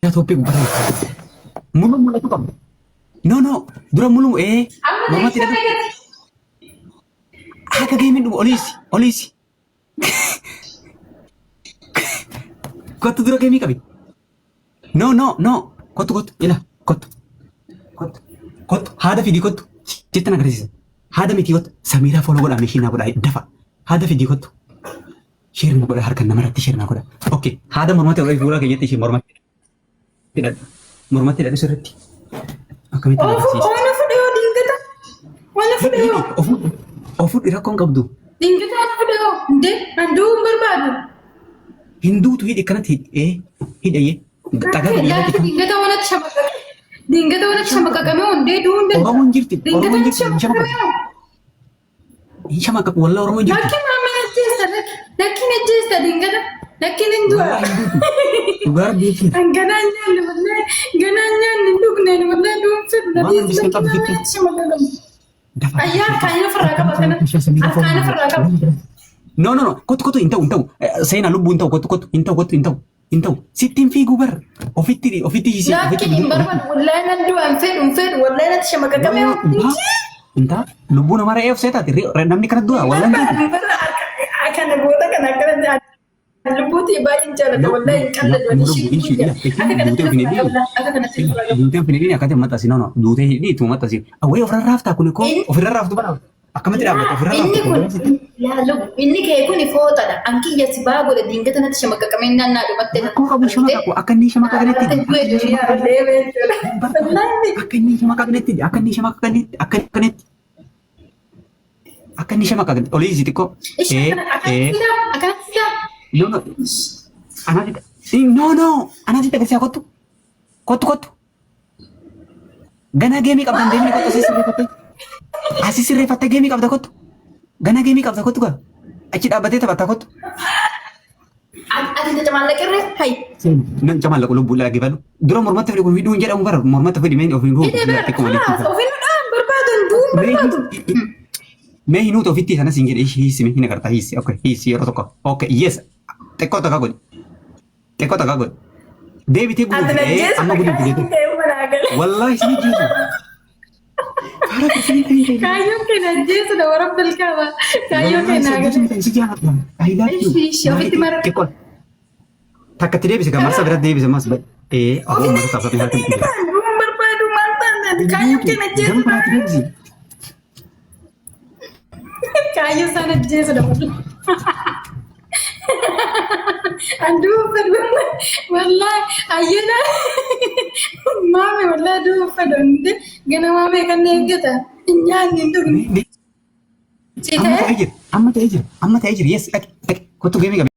topik berarti. Mulu itu kamu. No. Dura mulu mama tidak. Haka game dulu olisi. Kau dura game kami. No. Kau ila. Kau hada video kau. Cita nak kerja. Hada miti kau. Samira follow kau ambil hina kau dah dafa. Hada video kau. Share kau dah harkan nama rati share kau dah. Okay. Hada mormati orang pura kayaknya tishi mormati. Tidak. Mormati tidak disurati. Kami tidak kasih. Mana video dingkata? Mana video? Ofu tidak kau kabdu. Dingkata mana video? Deh, andu berbadu. Hindu tu hidup kanat hidup ye. Tagad dia Dingkata mana shamaka? Dingkata mana shamaka kami onde dulu. Orang menjirti. Dingkata mana shamaka kami? Shamaka wallah orang menjirti. Laki mama najis dingkata. Laki Hindu. Lugar dia sih. Gananya ninduk wallah dum fit. Mana bisa tak begitu? Ayah kayaknya ferraga makanya. Kayaknya ferraga. No. Kotu intau. Saya nak lubu intau kotu intau. Sittin fi gubar. Ofiti isi. Laki imbarman wallah nandu anfir wallah nanti shamaka kami. Entah, lubu nama ref saya tadi random di kanat dua wallah. Akan buat akan lubu tiba injal wallah kan ada Dute finili akate mata si no. Dute ini tu mata si. Away ofra rafta kuniko. Ofra rafta bana. Akamati rafta ofra rafta. Ini kayak aku ni foto dah. Angki ya si bago dah dingkat nanti sama kami nana di mata. Aku kamu sama aku akan ni sama kagak neti. Akan ni sama kagak neti. Akan ni sama kagak. Oleh jadi kok. Akan tidak. No. Anak tidak. No. Anak tidak kasi aku tu. Kotu. Gana game ka bande ni kotu asisi refate game ka kotu. Gana game ka kotu ka. Acid abate ta kotu. Ada macam mana kira? Hai. Nan camal la ko bulla lagi balu. Dura mormata fi ko video njera umbar mormata fi main of ingo. Berbadu. Me hinu to fitti sana singir hisi me hina karta hisi. Okay, hisi rotoka. Okay, yes. Tekota kagod. David te gudu amma gudu gudu. Wallahi sini jitu. Kayu kena najis sudah orang belkawa. Kayu kena najis. Sejahat bang. I love you. Kekol. Tak tidak bisa gambar sabrat dia bisa mas. Aku mau tak sampai hati. Berbadu mantan dan kayu kena najis. Kayu sana najis sudah. Aduh, benar. Wallah, ayuna. Mami, wallah, aduh, pedonde. Gana mami kan negata. Inyan itu. Amma tajir. Yes, kau tu game kami.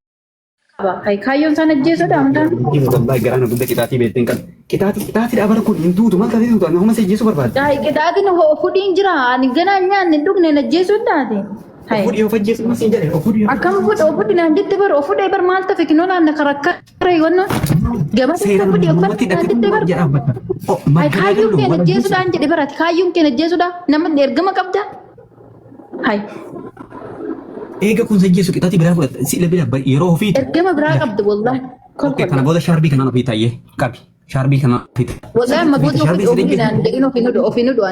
Hai kayu sana najis sudah anda. Ini wallahi gerana bunda kita tiba tinggal. Kita tidak ada kun Hindu tu mata itu tu. Nama saya Yesus berbat. Hai kita ada no fooding jira. Ni gana nyan ninduk ne najis sudah deh. Ofudi ofajjes masih jadi ofudi. Akam ofudi nanti tebar ofudi ber malta fikino na karakar yono. Gama ofudi ofudi nanti tebar. Oh, hai kayum kena jesu dan jadi berat kayum kena jesu dah. Nama dergama kabda. Hai. Ega kun saja kita tidak berapa si lebih dah iro ofid. Dergama berakab tu wallah. Oke, karena bola Sharbi kana pita ye. Kabi. Sharbi kana pita. Wallah mabudi ofidi dan degino ofinu do.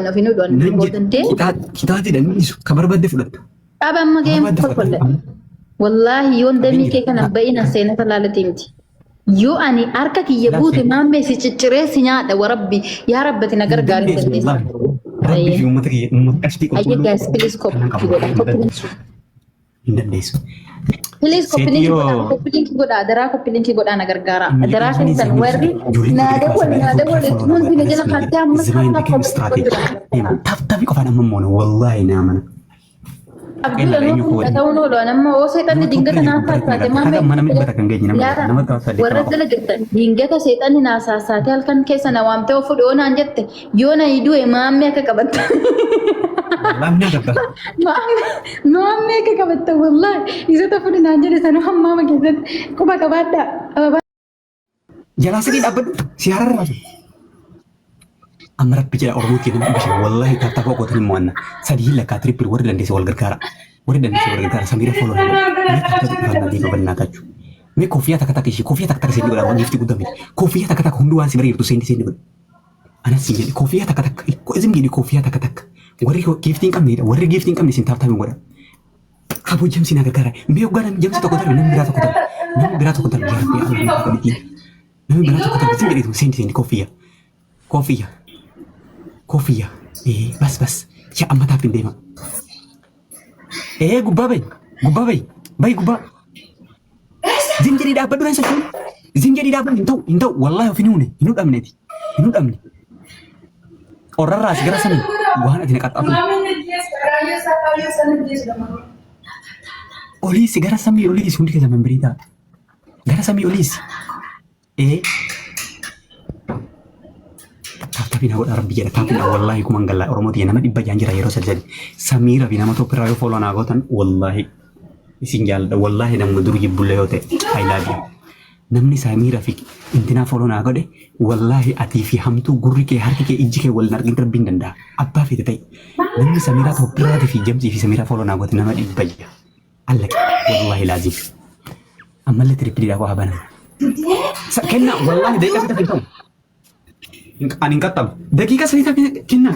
Kita tidak kabar bade fulat. Aba magem kolkolle wallahi yon dami ke kana bayina sena talalati miti yo ani arka ki yabuti mamme si ciccire sinya da warabbi ya rabbati nagar gari tande rabbi fi ummati kashti ko ayi guys please copy inda desu please copy link goda adara copy link goda nagar gara adara kan tan warri nade wala mun bi najala khatta amma tapi ko fana mammono wallahi na mana Abdul tahu no lo nama oh setan ni dingga tanasa saja mama mana min bata kangeji nama tahu saja warra dala girta dingga ta setan ni nasa saate halkan kesa na wamte ofudo ona anjette yona idu e mamme ka kabatta mamme ka kabatta wallahi iza ta fudo na anjette sanu hamma ma kizat kuba kabada jelas ini dapat siaran masuk amrak bicara orang mungkin bisa wallahi tak tahu kau terima mana sadih lah katri per warga dan desa warga samira follow ini tak tahu karena dia benar kaju Mee koofiyyaa takka takka ishee koofiyyaa takka takka seeni godha waan giftii guddaa miti. Koofiyyaa takka takka hunduu waan si bareedu seeni godha. Anas si jedhe koofiyyaa takka takka isin jedhe koofiyyaa takka takka warri giftii hin qabnedha warri giftii hin qabne sin taaftaame godha. Kaboo jamsi na gargaara mee hoggaa jamsi tokko darbe namni biraa tokko darbe namni biraa tokko darbe yaa rabbi namni biraa tokko darbe sin jedhe seeni koofiyyaa bas yaa amma taaf hin deema. Gubbaa bayi gubbaa. Zinjiri dhaabbadhu nan safuun. Zinjiri dhaabbadhu hin ta'u wallaahi of hin hudhamneeti. Hin hudhamne. Qorrarraas gara samii waan ati naqaxxaatu. Oliisi gara samii oliisi hundi keessa membirii ta'a. Gara samii oliisi. Taaftaafina godha rabbi jedha taafina wallaahi kuman gallaa Oromooti nama dhibba jaan jira yeroo saddeeti. Samiira fi nama tokko irraa yoo fooloo naa gootan wallaahi. Isin jaalladha wallaahi namni dur jibbullee yoo ta'e I love you. Namni Samiira fi intinaa fooloo naa godhe wallaahi atii fi hamtuu gurri kee harki kee ijji kee waliin argin rabbiin danda'a. Abbaa feete ta'e namni Samiiraa ta'u biraatii fi jamsii fi Samiiraa fooloo naa goote nama dhibba jira. Allaqe wallaahi laazim. Ammallee tirippiliidhaa waa habanama. Kenna wallaahi daqiiqa fita ta'u. Ani hin qaxxabu. Daqiiqa saniitaa kenna.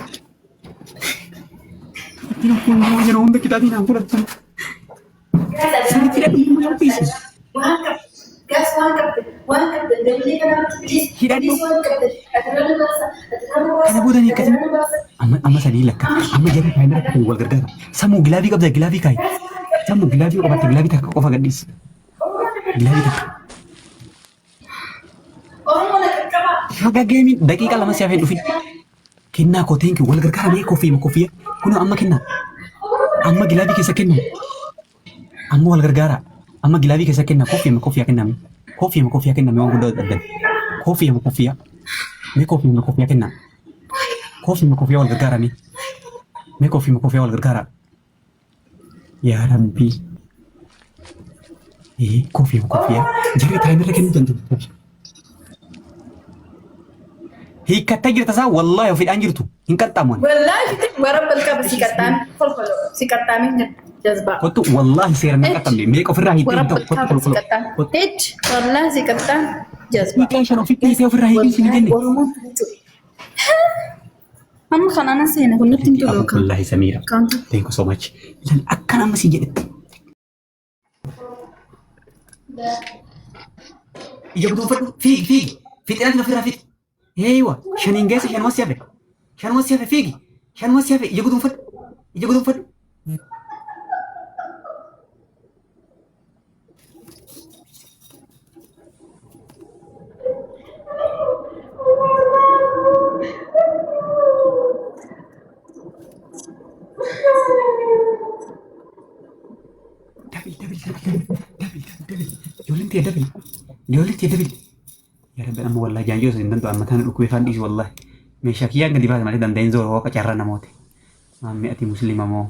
Yeroo hunda kitaabii naan fudhatan. Sanitira ilmu yang bisnis. Gas waan qabde dabalee kanatti bilis. Hidhadhu. Kana booda ni akkasii. Amma sadii lakka. Amma jarri faayinaa akka wal gargaara. Sammuu gilaafii qabda gilaafii kaayi. Sammuu gilaafii qabatte gilaafii takka qofa gadhiisi. Gilaafii takka. Oromoo na qaqqaba. Haga geemiin daqiiqa lama siyaafee dhufi. Kennaa kooteen wal gargaara mee koofiyya. Kunoo amma kennaa. Amma gilaafii keessa kennaa. Amma wal gargaara. Amma gilaafii keessa kenna koofiyyaa kenname. Koofiyyaa kenname waan guddaa addan. Koofiyyaa. Mee koofiyyaa kenna. Koofiyyaa wal gargaara mee. Mee koofiyyaa wal gargaara. Yaa Rabbi. Koofiyyaa. Jarri taayimirra kennuu danda'u. Hiikkattee jirta isaa wallaahi ofidhaan jirtu hin qaxxaamuun. Wallaahi warra balqaba si qaxxaan si qaxxaamee jazbaa. Kottu wallaahi seera na qaxxamne meeqa ofirraa hiittee Warra hin ta'u. balqaba si qaxxaan. Wallaahi si qaxxaan jazbaa. Hiikaa shan ofitti hiitee ofirraa hiitiin siin jenne. Oromoon jechuudha. Amma kanaan seena kun nutti hin tolu. Wallaahi Samiira. Kaantu. Thank you so much. Lan akka nama si jedhetti. Ija butuunfadhu fiigi. Fixeenatti ofirraa fiixi. Eeywa shaniin geessa shanuma si hafe fiigi. Ija butuunfadhu. Dabil. Ya Rabbi amma wallahi janjoo sin dantu amma tana dhukubee faan dhiisu wallahi. Meeshaa kiyyaan gadi baase malee danda'in zoora waaqa carraa namooti. Maammee ati musliima moo?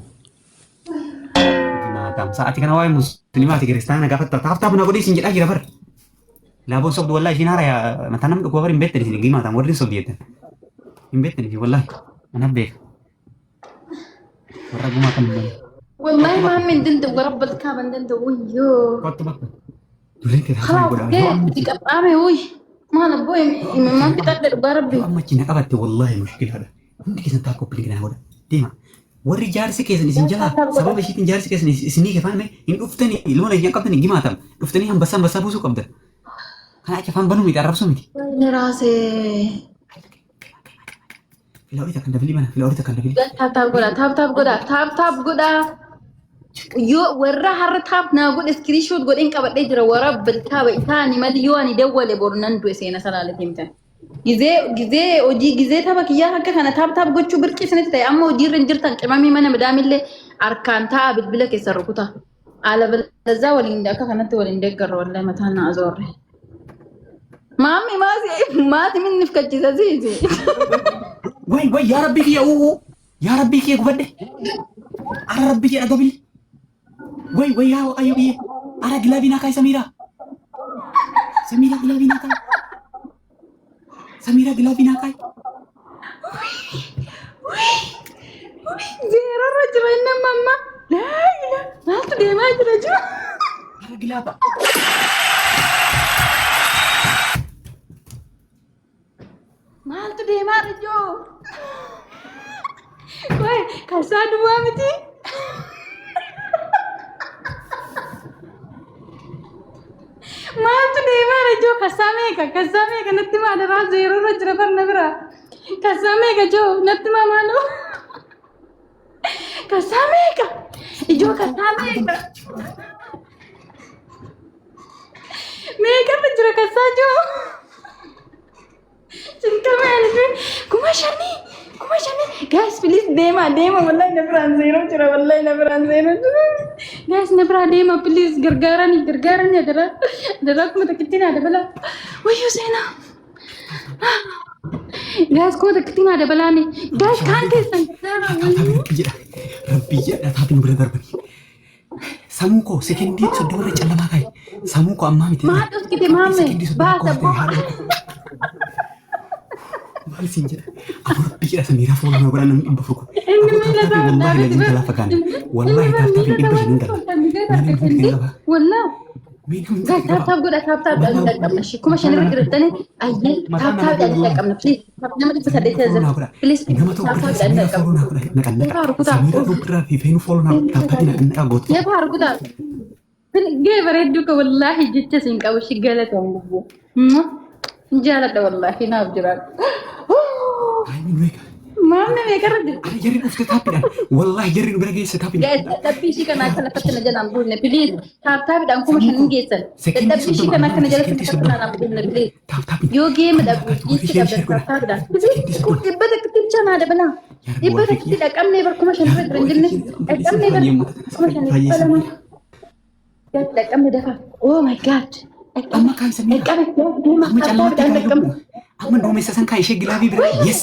Naatam sa'aati kana waa'ee musliimaa ati kiristaana gaafatta taaftaa buna godhii sin jedhaa jira bar. Laaboon sobdu wallahi ishiin haara mataa namni dhukkuba bar hin beektani isin gimaatam warri sobdi jettan. Hin beektani isin wallahi ana beeka. Warra gumaa kan hin والله ما من دلد ورب الكعبة دلد ويو Kottu bakka. Duleen teetaa خلاص تقطعمي وي ما نبوي ما بتقدر بربي amma cina qabatte wallahi mushkilaadha. Hundi keessan taa koppilii kana godha. Deema. Warri jaarsi keessan isin jala sababa ishiitiin jaarsi keessan isinii kefaame hin dhuftanii ilma lafiyaan qabdan gimaatam dhuftanii hambasaan basaa buusuu qabdan. Kana achi afaan banuu miti arrabsuu miti. راسي Filaawwita kan dabili mana filaawwita kan dabili. تاب قدا يو ورا هر تاب ناقول سكرين شوت قول إنك بدي جرا ورا بالكعبة ثاني ما ديواني دول بورنان تويسينا سلالة تيمتا جزء تابك يا هكا كان تاب قول شو بركي سنة تاي أما ودير رنجرتان كمامي منا مدام اللي أركان تاب بلا كسر ركوتا على بلزا وليندك كانت وليندك قرر ولا مثلا أزور مامي ما من نفكك جزازي Woi ya Rabbi kia ya Rabbi kia gubadde. Ara Rabbi kia dabili. Woi ya ayo biye. Ara gilabina kai Samira gilabina kai. Samira gilabina kai. زيرو الرجل إن ماما لا إله ما تدري ما يدري Ara gilaba. Maaltu deemaa Rijoo? Waay, kasaa duwwaa miti? Maaltu deemaa Rijoo? Kasaa meeqa natti maadaraa zeeroo irra jira barna biraa. Kasaa meeqa Joo? Natti mamaaloo. Kasaa meeqa? Ijoo kasaa meeqa? Meeqa irra jira kasaa Joo? Kuma shani. Guys, please deema. Wallahi na biraan zeeroo jira. Guys, na biraa deema. Please gargaarani dara kuma takkitti naa dabala. Wayyuu seenaa. Guys, kuma takkitti naa dabalaani. Guys, kaan keessan. Rabbi jedha taapin bira darbani. Samuu koo sekendii 30 irra callamaa ka'e. Samuu koo ammaa miti. Maa dhuskite maame. Baasa boo. Maal siin jedha? Amma Rabbi jedha Samiraa fooloo na godhan dhibba fuku. Wallahi na jala fakaan. Wallahi taapin dhibba hin dala. Wallah. Guys, taap godha taap dhaqamna. Kuma shan irra jirtani ayyee taap dhaqamna. Please nama dhibba saddeet jira. Please taap dhaqamna. Samiraa dhukkira fi feenu fooloo na taaphatina inni gootu. Yaa barukutaa. Gee bareedduu ka wallahi jecha siin qabu shi galatoon bubbu. Jaaladha wallahi naaf jiraan. Maamne meeqa irra jirti? Jarri dhufte taapidhaan. Wallahi jarri nu bira geesse taapidhaan. Dadhabbii ishii kana akka lafatti na jalaan buune please. Taapidhaan kuma shan hin geessan. Dadhabbii ishii kana akka na jalatti lafatti na buune please. Yoo geema dhabu dhiichi dhabdan taapidhaan. Dhibba takkitti bichaa naa dabalaa. Dhibba takkitti dhaqamnee bar kuma shan irra jira hin jirne. Dhaqamnee bar kuma shan irra jira. Dhaqamne dafa. Oh my god. Amma kan Samiraa. Amma callaatti kan dhabu. Amma duumessa san kaa ishee gilaafii bira. Yes.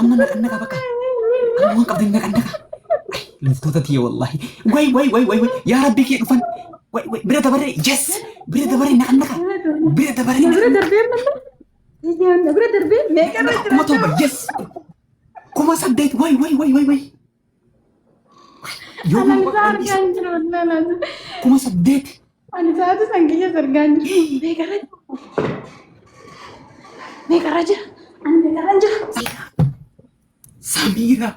Amma naqannaqa bakka. Amma waan qabdan naqannaqa. Laftoota tiyya wallahi. Way. Yaa Rabbi kee dhufan. Bira dabaree. Yes. Bira dabaree naqannaqa. Bira dabaree. Bira darbee. Meeqa irra jira? Kuma torba. Yes. Kuma 8. Way. Kuma 8. Ani saatu sangkiyya sargaan jiru. Meeqa irra jira? Ani meeqa irra jira? Samiraa.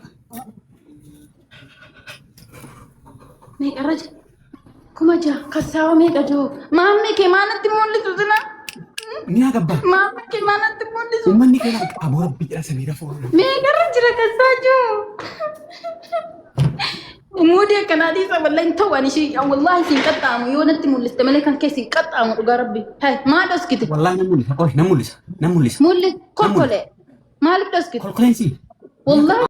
Meeqa irra jira? Kuma jaha. Kassaawa meeqa joo? Maammee kee maanatti mul'isu sina? Ni agabbaa. Maammee kee maanatti mul'isu? Uummanni kee aboo Rabbi jedha Samiraa fooloo. Meeqa irra jira kassaa joo? Mudi akkanaa dhiisa wallahi ta'an ishii wallahi siin qaxxaamu yoo natti mul'iste malee kan keessi qaxxaamu dhugaa Rabbi. Hai maa dhoskite? Wallahi na mul'isa. Mul'is kolkole. Maaliif dhoskite? Kolkoleensi. Wallahi